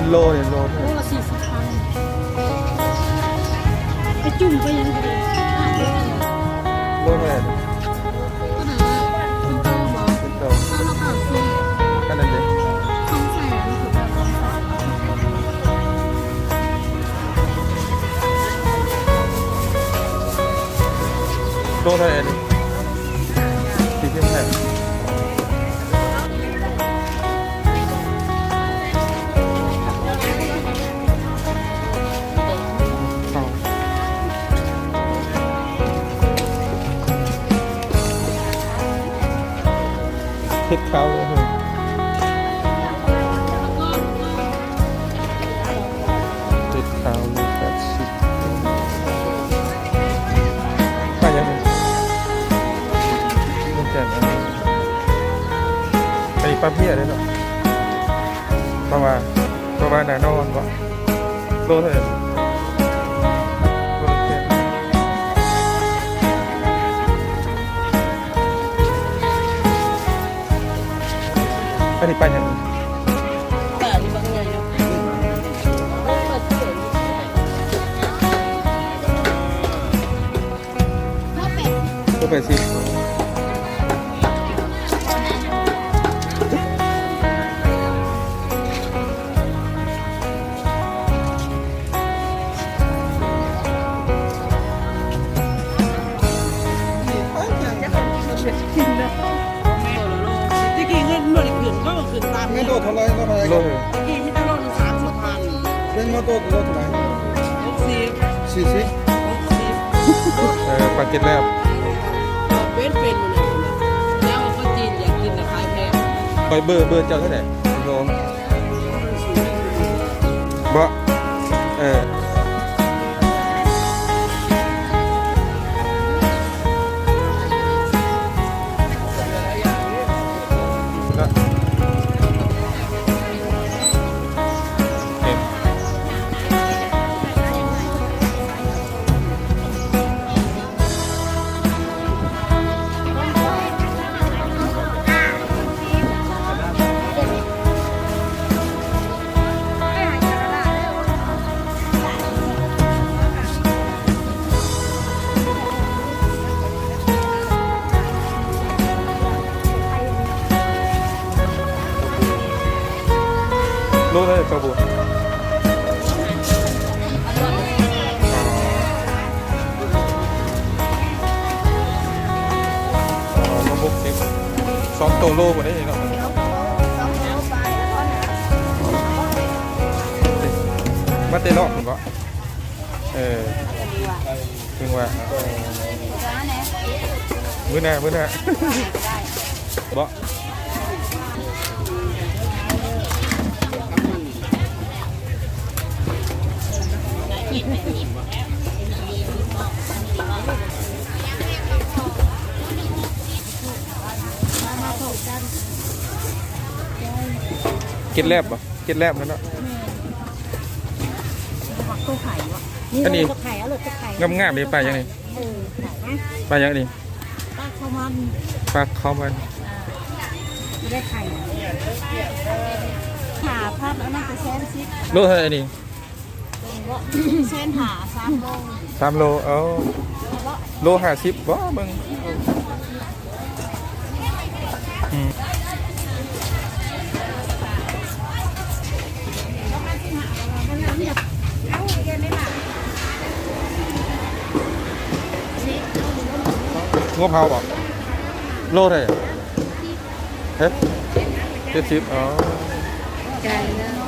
เป็นโลเนี่ยโล โลละ40,000ไปจุ่มไปยังไงโลเท่าไหร่ ก็ไหนคุณโตบอก เป็นโล ถ้าเราผ่านฟรี กันนั่นเอง 200,000ถูกต้องโลเท่าไหร่นี่40,000เฮ็ดข้าวเลยเฮ็ดข้าวเลย80ไปยังไงมันจะอันนี้ปลาเพี้ยได้หรอปลาวาหนานอนวะโลเท่าไหร่อันนี้ไปยังไง แต่อันนี้บางอย่างเนาะเปิดเผยก็ไปสิโลเท่าไหร่ เรื่องมาตัวเท่าไหร่40ปลาเก็ตแล้วไปเบอร์เจ้าเท่าไหร่โลบ่โลเท่าไหร่ปลาบัวมาบุกนี่2 ตัวโลกว่านี้เนาะมาเตะรอบผมก็ถึงว่ามื้อหน้าบ่กินแลบป่ะกินแลบนั่นเนาะ ตัวไข่วะ อันนี้ ตัวไข่เอาเลยตัวไข่ งามๆเลยปลาอย่างนี้ ไข่นะ ปลาอย่างนี้ ปลาข้าวมัน ปลาข้าวมัน ไม่ได้ไข่หาภาพแล้วมันจะแซนซิ โลเท่าไหร่นี่ เส้นหา3 โล 3 โลเอาโล50บ่มึงงบเผาบ่โลเท่าไหร่เฮ้ย70อ๋อ ไก่แล้ว